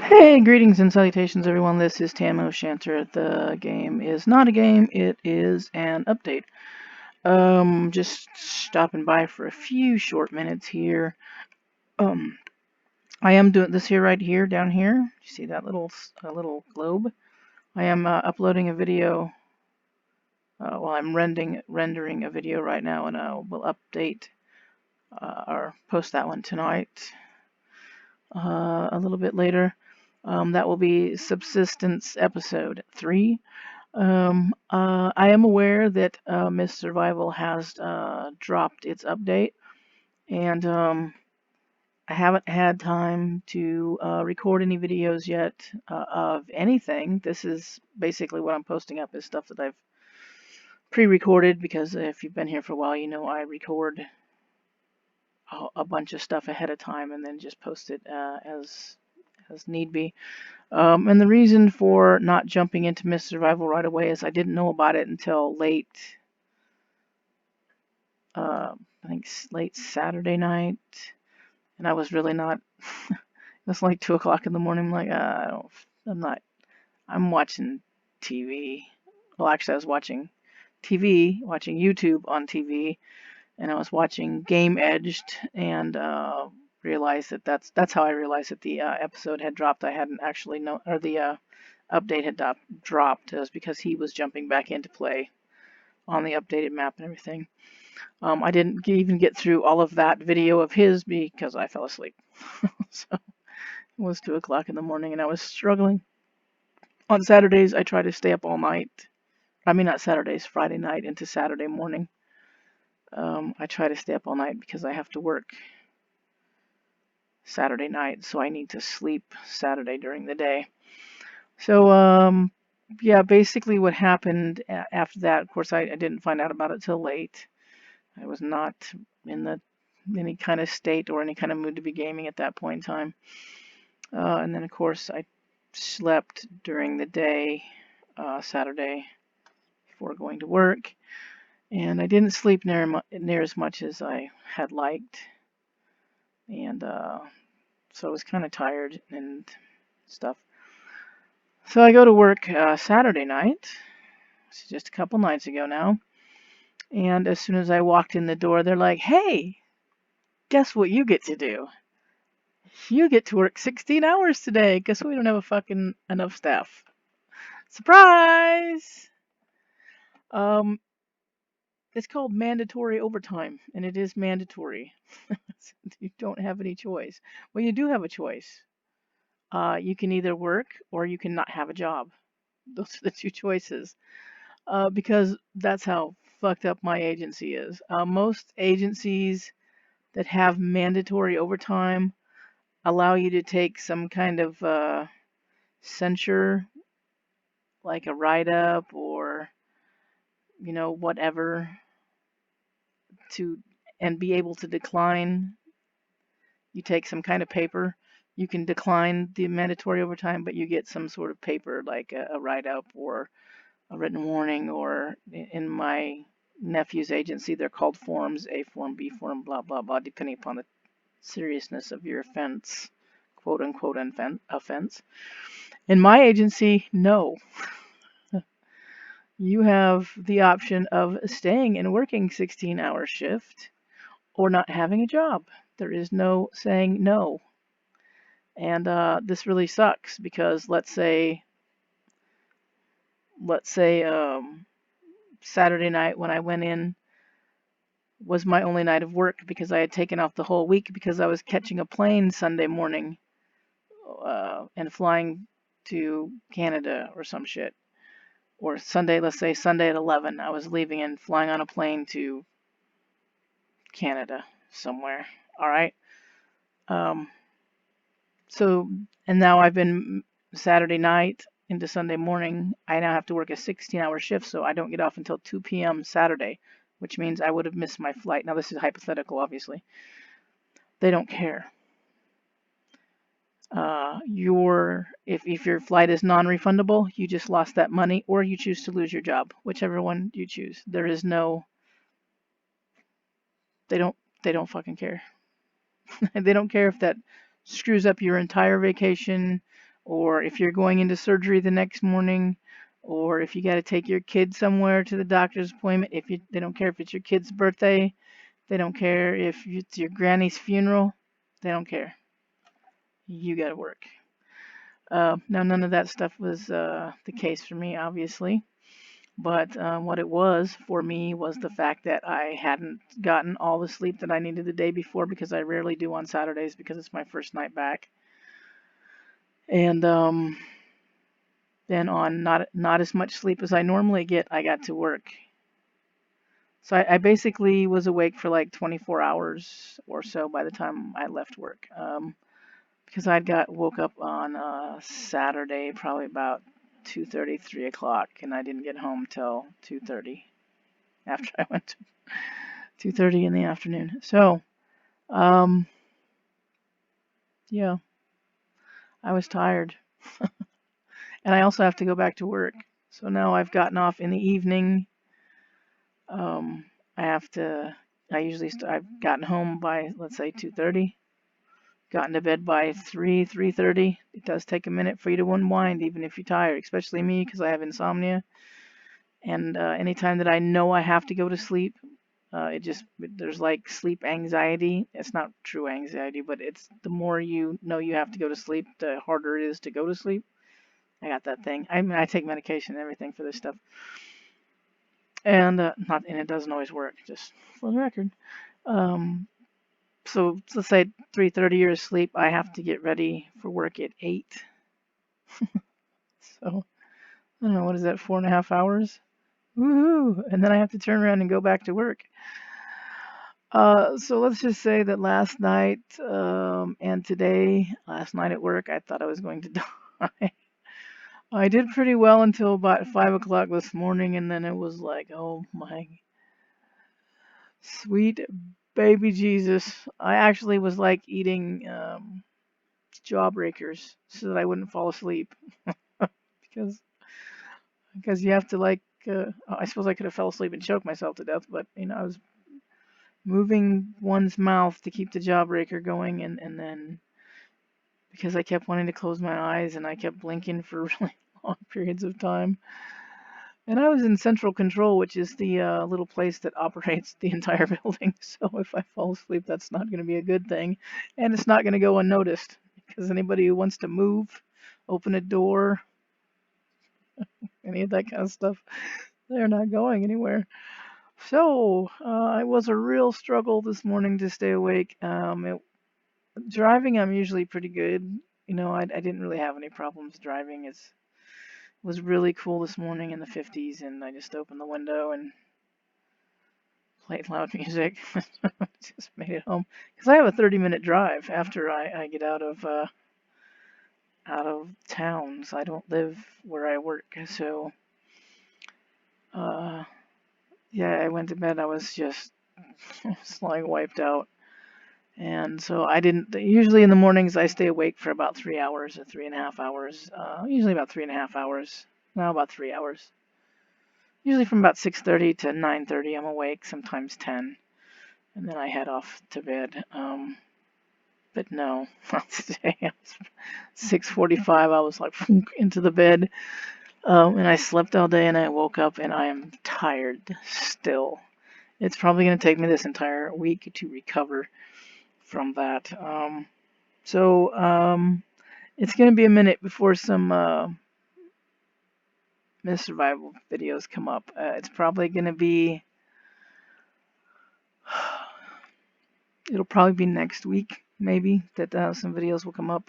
Hey, greetings and salutations, everyone. This is Tam O'Shanter. The game is not a game, it is an update. Just stopping by for a few short minutes here. Um, I am doing this here, right here, down here. You see that little globe? I am uploading a video. Well, I'm rendering a video right now, and I will update or post that one tonight. A little bit later. That will be Subsistence Episode 3. I am aware that Miss Survival has dropped its update, and I haven't had time to record any videos yet of anything. This is basically what I'm posting up is stuff that I've pre-recorded, because if you've been here for a while, you know I record a bunch of stuff ahead of time and then just post it as need be. And the reason for not jumping into Miss Survival right away is I didn't know about it until late, I think late Saturday night, and I was really not. It was like 2 o'clock in the morning. I'm like, I'm watching TV. Well, actually, I was watching TV, watching YouTube on TV, and I was watching Game Edged, and realized that's how I realized that the episode had dropped. I hadn't actually known, or the update had dropped. It was because he was jumping back into play on the updated map and everything. I didn't even get through all of that video of his because I fell asleep. So it was 2 o'clock in the morning and I was struggling. On Saturdays, I try to stay up all night. I mean, not Saturdays, Friday night into Saturday morning. I try to stay up all night because I have to work Saturday night, so I need to sleep Saturday during the day. So, yeah, basically what happened after that, of course, I didn't find out about it till late. I was not in any kind of state or any kind of mood to be gaming at that point in time. And then, of course, I slept during the day, Saturday, before going to work. And I didn't sleep near as much as I had liked. And so I was kind of tired and stuff. So I go to work Saturday night. This is just a couple nights ago now. And as soon as I walked in the door, they're like, "Hey, guess what you get to do? You get to work 16 hours today. Guess we don't have a fucking enough staff." Surprise! Um, it's called mandatory overtime, and it is mandatory. You don't have any choice. Well, you do have a choice. You can either work or you can not have a job. Those are the two choices. Because that's how fucked up my agency is. Most agencies that have mandatory overtime allow you to take some kind of censure, like a write-up or whatever, and be able to decline. You take some kind of paper. You can decline the mandatory overtime, but you get some sort of paper like a write-up or a written warning, or in my nephew's agency, they're called forms: A form, B form, blah, blah, blah, depending upon the seriousness of your offense, quote unquote offense. In my agency, no. You have the option of staying and working 16-hour shift or not having a job. There is no saying no. And this really sucks because let's say Saturday night when I went in was my only night of work because I had taken off the whole week because I was catching a plane Sunday morning and flying to Canada or some shit. Or Sunday, let's say Sunday at 11, I was leaving and flying on a plane to Canada somewhere. All right. Um, so, and now I've been Saturday night into Sunday morning. I now have to work a 16-hour shift, so I don't get off until 2 p.m. Saturday, which means I would have missed my flight. Now, this is hypothetical, obviously. They don't care. If your flight is non-refundable, you just lost that money, or you choose to lose your job, whichever one you choose. There is no. They don't fucking care. They don't care if that screws up your entire vacation or if you're going into surgery the next morning, or if you got to take your kid somewhere to the doctor's appointment. They don't care if it's your kid's birthday, they don't care if it's your granny's funeral, they don't care. You got to work. Now, none of that stuff was the case for me, obviously. But what it was for me was the fact that I hadn't gotten all the sleep that I needed the day before, because I rarely do on Saturdays because it's my first night back. And then on not as much sleep as I normally get, I got to work. So I basically was awake for like 24 hours or so by the time I left work. Because woke up on Saturday probably about 2:30, 3 o'clock, and I didn't get home till 2:30 after I went to 2:30 in the afternoon. So, yeah, I was tired. And I also have to go back to work. So now I've gotten off in the evening. Um, I've gotten home by, let's say, 2:30. Gotten to bed by 3:30. It does take a minute for you to unwind, even if you're tired, especially me, because I have insomnia. And anytime that I know I have to go to sleep, there's like sleep anxiety. It's not true anxiety, but it's the more you know you have to go to sleep, the harder it is to go to sleep. I got that thing. I mean, I take medication and everything for this stuff, and it doesn't always work. Just for the record. So let's say 3:30 you're asleep. I have to get ready for work at 8. So I don't know, what is that, 4.5 hours? Woohoo! And then I have to turn around and go back to work. So let's just say that last night and today, last night at work, I thought I was going to die. I did pretty well until about 5 o'clock this morning, and then it was like, oh my sweet baby Jesus. I actually was like eating jawbreakers so that I wouldn't fall asleep. because you have to I suppose I could have fell asleep and choked myself to death, but I was moving one's mouth to keep the jawbreaker going, and then because I kept wanting to close my eyes and I kept blinking for really long periods of time. And I was in central control, which is the little place that operates the entire building. So if I fall asleep, that's not going to be a good thing. And it's not going to go unnoticed, because anybody who wants to move, open a door, any of that kind of stuff, they're not going anywhere. So it was a real struggle this morning to stay awake. Driving, I'm usually pretty good. I didn't really have any problems driving. It was really cool this morning in the 50s, and I just opened the window and played loud music. Just made it home, because I have a 30-minute drive after I get out of town. So I don't live where I work. So yeah, I went to bed. I was just like wiped out. And so I didn't, usually in the mornings I stay awake for about 3 hours or 3.5 hours, usually about 3.5 hours, now about 3 hours. Usually from about 6:30 to 9:30 I'm awake, sometimes 10, and then I head off to bed. But no, today it was 6:45, I was like into the bed, and I slept all day and I woke up and I am tired still. It's probably going to take me this entire week to recover from that. So it's going to be a minute before some Myth Survival videos come up. It's probably going to be, it'll probably be next week, maybe, that some videos will come up.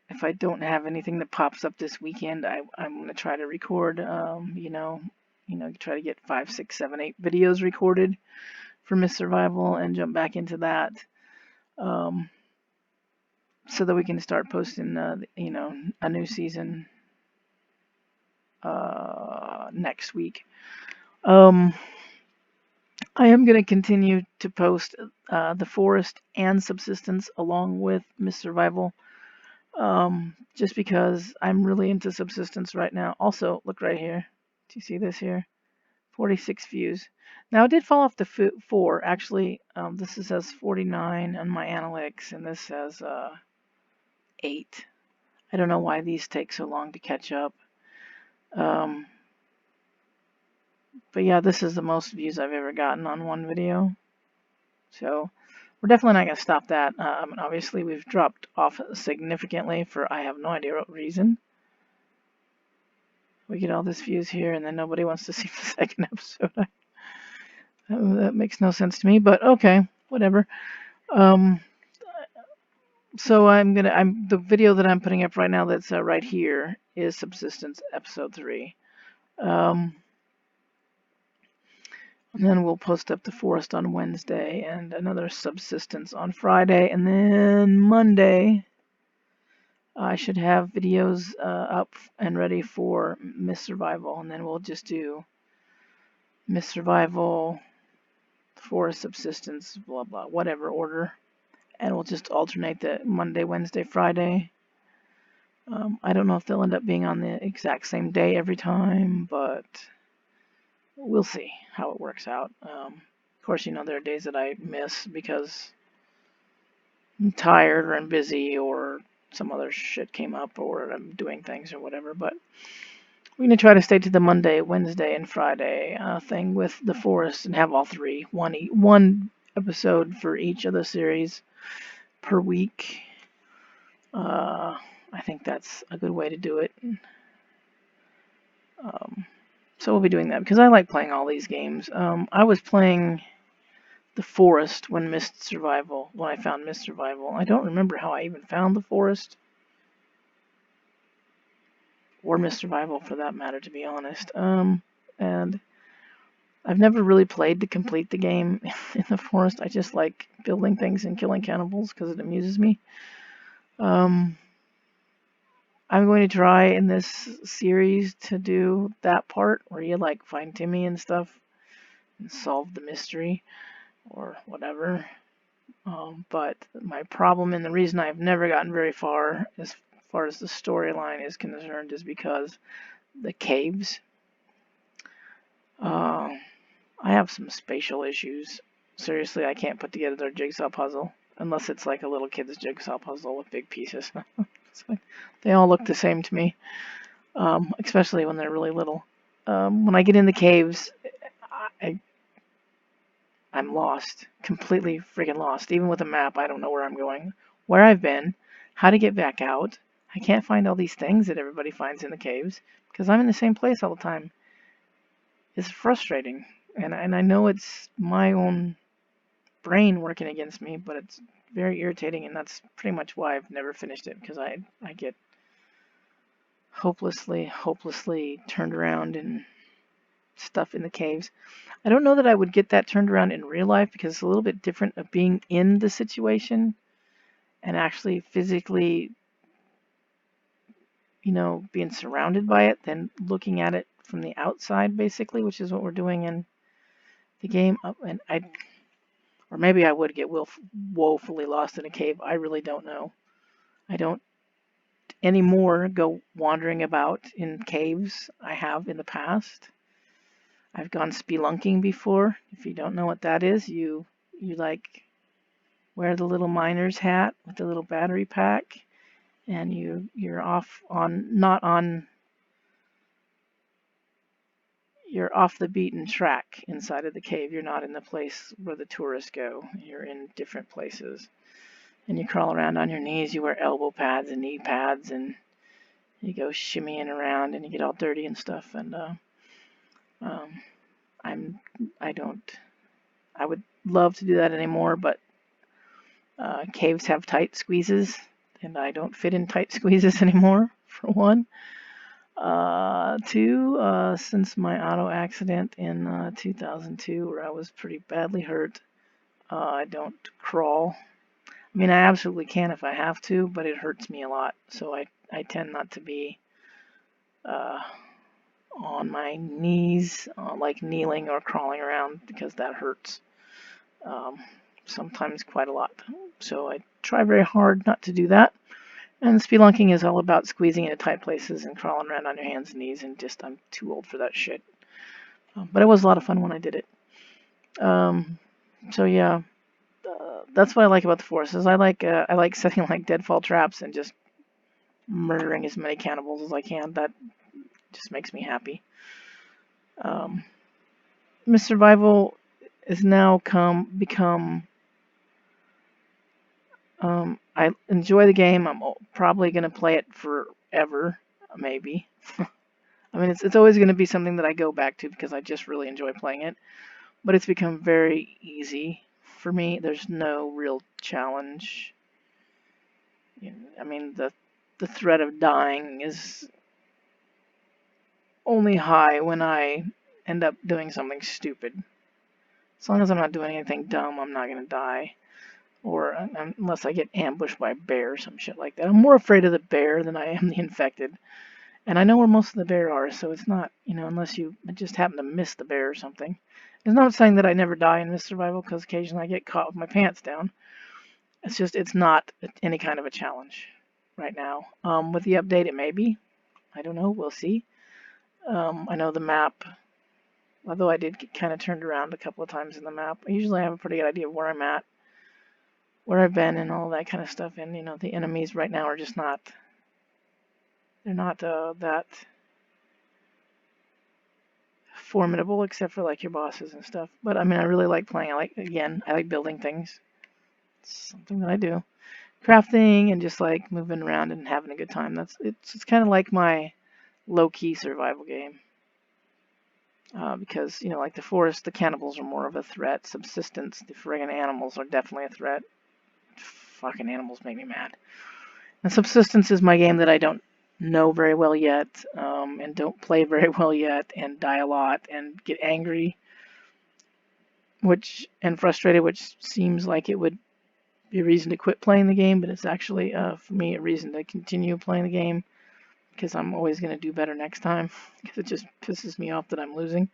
If I don't have anything that pops up this weekend, I'm going to try to record, try to get 5, 6, 7, 8 videos recorded for Myth Survival and jump back into that. So that we can start posting, a new season next week. I am going to continue to post the forest and subsistence along with Myth Survival, just because I'm really into subsistence right now. Also, look right here. Do you see this here? 46 views. Now, it did fall off to 4. Actually, this says 49 on my analytics, and this says 8. I don't know why these take so long to catch up. But yeah, this is the most views I've ever gotten on one video. So we're definitely not going to stop that. Obviously, we've dropped off significantly for I have no idea what reason. We get all this views here, and then nobody wants to see the second episode. That makes no sense to me, but okay, whatever. So the video that I'm putting up right now that's right here is Subsistence Episode 3. And then we'll post up the Forest on Wednesday and another Subsistence on Friday. And then Monday, I should have videos up and ready for Miss Survival. And then we'll just do Miss Survival, Forest, Subsistence, blah, blah, whatever order. And we'll just alternate the Monday, Wednesday, Friday. I don't know if they'll end up being on the exact same day every time, but we'll see how it works out. Of course, there are days that I miss because I'm tired or I'm busy or some other shit came up or I'm doing things or whatever. But we're going to try to stay to the Monday, Wednesday, and Friday thing with the Forest and have all three. One episode for each of the series per week. I think that's a good way to do it. So we'll be doing that because I like playing all these games. I was playing the Forest when I found Mist Survival. I don't remember how I even found the Forest. Or Mist Survival for that matter, to be honest. And I've never really played to complete the game in the Forest. I just like building things and killing cannibals because it amuses me. I'm going to try in this series to do that part where you like find Timmy and stuff and solve the mystery or whatever. But my problem and the reason I've never gotten very far as the storyline is concerned is because the caves. I have some spatial issues. Seriously, I can't put together a jigsaw puzzle unless it's like a little kid's jigsaw puzzle with big pieces. They all look the same to me, especially when they're really little. When I get in the caves, I'm lost, completely freaking lost. Even with a map, I don't know where I'm going, where I've been, how to get back out. I can't find all these things that everybody finds in the caves because I'm in the same place all the time. It's frustrating, and I know it's my own brain working against me, but it's very irritating, and that's pretty much why I've never finished it because I get hopelessly turned around and stuff in the caves. I don't know that I would get that turned around in real life because it's a little bit different of being in the situation and actually physically, being surrounded by it than looking at it from the outside, basically, which is what we're doing in the game. Or maybe I would get woefully lost in a cave. I really don't know. I don't anymore go wandering about in caves. I have in the past. I've gone spelunking before. If you don't know what that is, you like wear the little miner's hat with the little battery pack, and you're off the beaten track inside of the cave. You're not in the place where the tourists go. You're in different places. And you crawl around on your knees. You wear elbow pads and knee pads, and you go shimmying around, and you get all dirty and stuff. And I would love to do that anymore, but caves have tight squeezes, and I don't fit in tight squeezes anymore, for one. Two, since my auto accident in 2002, where I was pretty badly hurt, I don't crawl. I mean, I absolutely can if I have to, but it hurts me a lot, so I tend not to be on my knees, like kneeling or crawling around, because that hurts sometimes quite a lot. So I try very hard not to do that. And spelunking is all about squeezing into tight places and crawling around on your hands and knees, and I'm too old for that shit. But it was a lot of fun when I did it. So yeah, that's what I like about the Forest. Is I like setting like deadfall traps and just murdering as many cannibals as I can. That just makes me happy. Miss Survival is now become. I enjoy the game. I'm probably gonna play it forever, maybe. I mean, it's always gonna be something that I go back to because I just really enjoy playing it. But it's become very easy for me. There's no real challenge. I mean, the threat of dying is only high when I end up doing something stupid. As long as I'm not doing anything dumb, I'm not gonna die. Or unless I get ambushed by a bear or some shit like that. I'm more afraid of the bear than I am the infected. And I know where most of the bear are, so it's not, unless you just happen to miss the bear or something. It's not saying that I never die in Miss Survival, because occasionally I get caught with my pants down. It's just, it's not any kind of a challenge right now. With the update, it may be. I don't know. We'll see. I know the map, although I did get kind of turned around a couple of times in the map. I usually have a pretty good idea of where I'm at, where I've been, and all that kind of stuff. And, the enemies right now are just not, they're not that formidable, except for like your bosses and stuff. But I mean, I really like playing. I like building things. It's something that I do. Crafting and just like moving around and having a good time. It's kind of like my low-key survival game. Because, like the forest, the cannibals are more of a threat. Subsistence, the friggin' animals are definitely a threat. Fucking animals make me mad. And Subsistence is my game that I don't know very well yet, and don't play very well yet, and die a lot, and get angry, and frustrated, which seems like it would be a reason to quit playing the game, but it's actually, for me, a reason to continue playing the game, because I'm always going to do better next time, because it just pisses me off that I'm losing,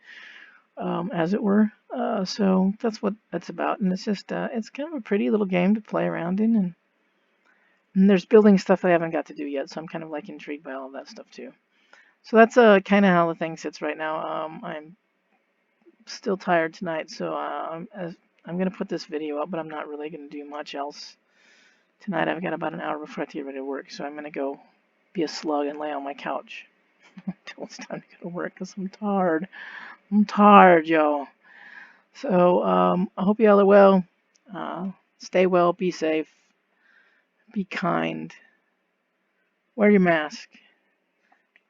as it were. So that's what that's about, and it's just, it's kind of a pretty little game to play around in, and there's building stuff I haven't got to do yet, so I'm kind of like intrigued by all of that stuff too. So that's kind of how the thing sits right now. I'm still tired tonight, so I'm going to put this video up, but I'm not really going to do much else. Tonight I've got about an hour before I have to get ready to work, so I'm going to go be a slug and lay on my couch until it's time to go to work, because I'm tired. I'm tired, yo. So I hope y'all are well. Stay well, be safe, be kind, wear your mask,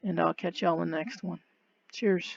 and I'll catch y'all in the next one. Cheers.